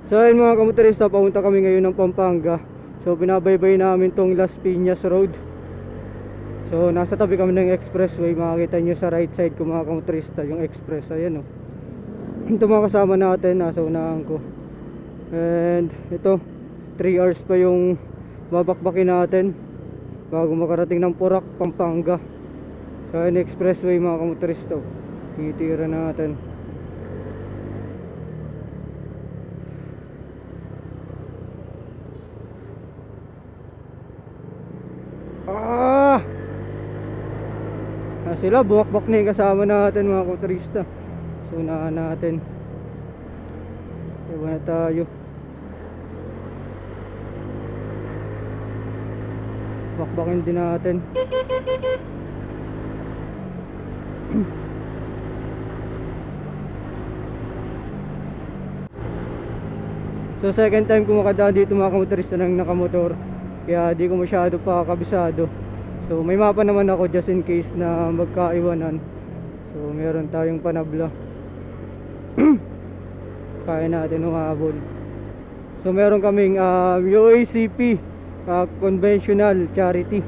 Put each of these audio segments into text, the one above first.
So ayun mga kamotorista, papunta kami ngayon ng Pampanga. So binabaybay namin tong Las Piñas Road. So nasa tabi kami ng expressway. Makikita nyo sa right side ko mga kamotorista yung express. Ayan o. Ito mga kasama natin, nasa unahan ko. And ito 3 hours pa yung babakbakin natin bago makarating ng Porac, Pampanga. So ayun expressway mga kamotorista. Titira natin. Sila buwak-bak na yung kasama natin mga motorista. So unahan natin. Iba na tayo. Bakbakin din natin. So second time ko makadaan dito mga motorista ng nakamotor. Kaya di ko masyado pa kabisado. So may mapa naman ako just in case na magkaiwanan. So meron tayong panabla. Kaya natin humahabol. So meron kaming UACP conventional charity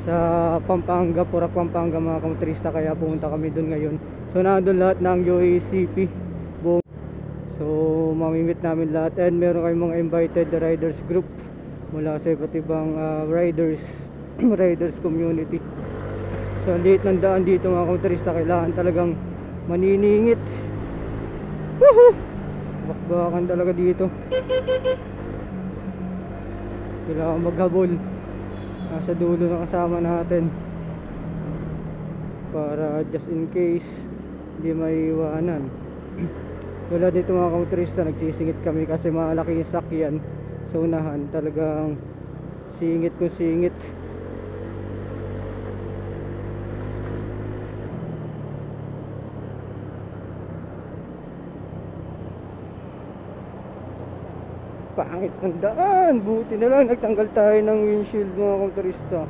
sa Pampanga, Porac, Pampanga mga kamotorista. Kaya pumunta kami doon ngayon. So nandun lahat ng UACP. So mamimit namin lahat. And meron kaming mga invited riders group mula sa iba't ibang riders community. So liit ng daan dito mga kamotorista. Kailangan talagang maniningit. Woohoo! Bakbakan talaga dito. Kailangan maghabol. Nasa dulo na kasama natin para just in case hindi maiiwanan. Wala dito mga kamotorista, nagsisingit kami kasi malaki yung sakyan sa unahan. Talagang singit kung singit. Pangit ng daan. Buti na lang nagtanggal tayo ng windshield mga kamotorista.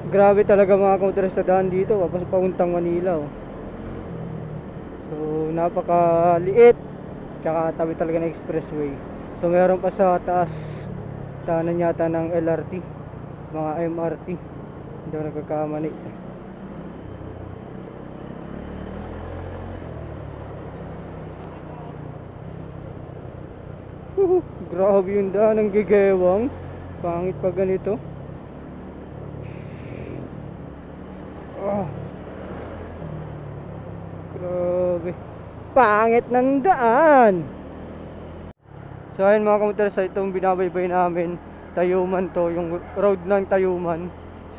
Grabe talaga mga kamotorista daan dito. Tapos pauntang Manila oh. So napakaliit. Tsaka tabi talaga ng expressway. So meron pa sa taas tanan yata ng LRT, mga MRT. Hindi ako nagkakamali. Grabe yung daan ng gigewang. Pangit pa ganito. Grabe. Pangit ng daan. So ayun mga kamotorista, itong binabaybay namin, Tayuman to, yung road ng Tayuman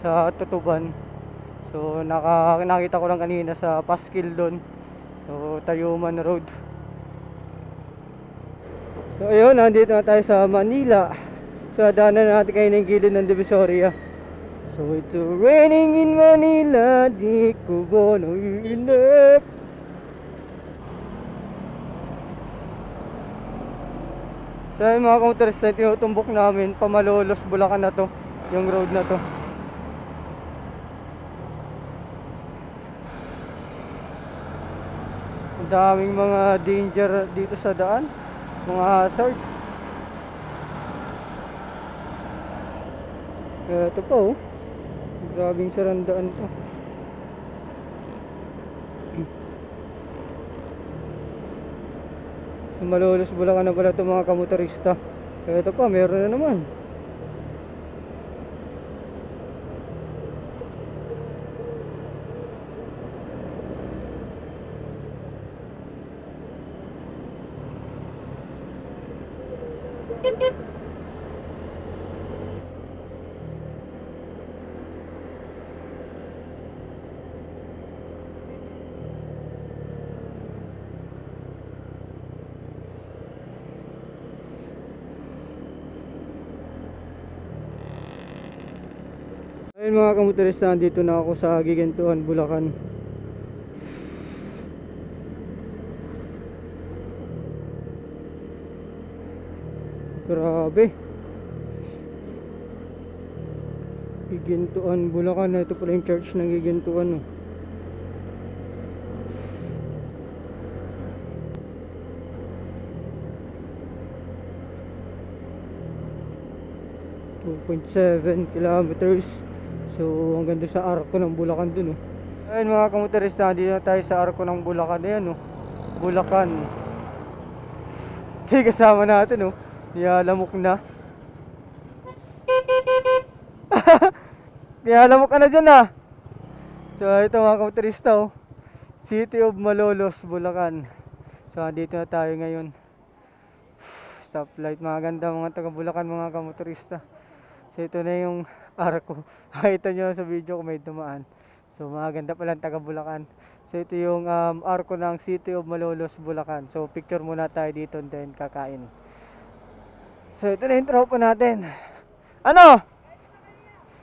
sa Tutuban. So nakita ko lang kanina sa Paskil doon. So Tayuman Road. So ayun, nandito na tayo sa Manila. So daanan natin kayo ng gilid ng Divisoria. So it's raining in Manila, di ko ba naiinip. So ayun mga kamotorista, tinutumbok namin Pamalolos, Bulacan na to, yung road na to. Ang daming mga danger dito sa daan, mga hazard. Ito po oh, grabing sarandaan to. Malolos, Bulacan na pala ito mga kamotorista. Ito pa, meron na naman. Ayun mga kamotorista, dito na ako sa Gigantuan, Bulacan. So Grabe. Gigintuan, Bulacan. Ito pala yung church ng Gigintuan. Oh. .7 kilometers. So hanggang doon sa arko ng Bulacan dun. Oh. Ayun mga kamotorista, dito na tayo sa arko ng Bulacan. Ayan, oh. Bulacan. Sige, kasama natin, oh. Niyalamok na. Niyalamok ka na dyan, ah. So ito mga kamotorista, oh. City of Malolos, Bulacan. So dito na tayo ngayon. Stoplight, mga ganda mga taga Bulacan, mga kamotorista. So ito na yung arko. Nakita nyo sa video kung may dumaan. So mga ganda pala taga Bulacan. So ito yung arko ng City of Malolos, Bulacan. So picture muna tayo dito and then kakain. So ito na yung tropa natin. Ano?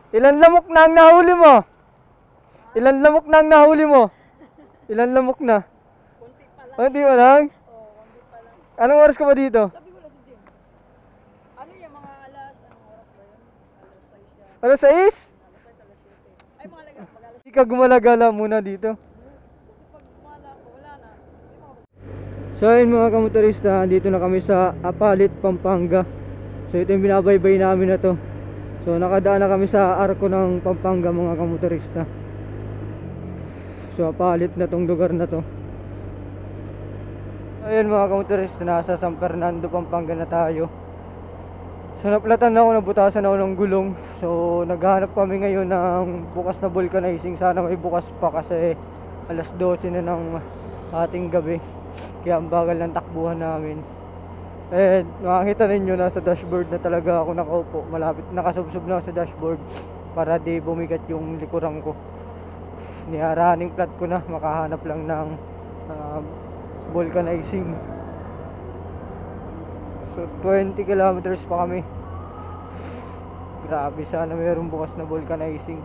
Ilan lamok na ang nahuli mo? Ilan lamok na ang nahuli mo? Ilan lamok na? Konti pa lang. Konti pa lang? Oo, konti pa lang. Anong oras ka ba dito? Sabi ko lang si James. Ano yung mga anong oras ba yun? Alas 6? Alas 6 yan. Alas 6, alas 7. Ay, mga lagas, mag-alas 6. Hindi ka gumalagala muna dito. Kasi pag gumala ko, wala na. So ayun mga kamotorista, dito na kami sa Apalit, Pampanga. So ito yung binabaybay namin na to. So nakadaan na kami sa arko ng Pampanga mga kamotorista. So Apalit na tong lugar na to. Ayun mga kamotorista, nasa San Fernando, Pampanga na tayo. So naplatan na ako, nabutasan ako ng gulong. So naghahanap kami ngayon ng bukas na vulcanizing. Sana may bukas pa kasi alas 12 na ng ating gabi. Kaya ang bagal ng takbuhan namin. Eh, makikita ninyo nasa dashboard na talaga ako nakaupo. Malapit, nakasubsob na ako sa dashboard para di bumigat yung likuran ko. Running flat ko na, makahanap lang ng vulcanizing. So 20 kilometers pa kami. Grabe, sana mayroong bukas na vulcanizing.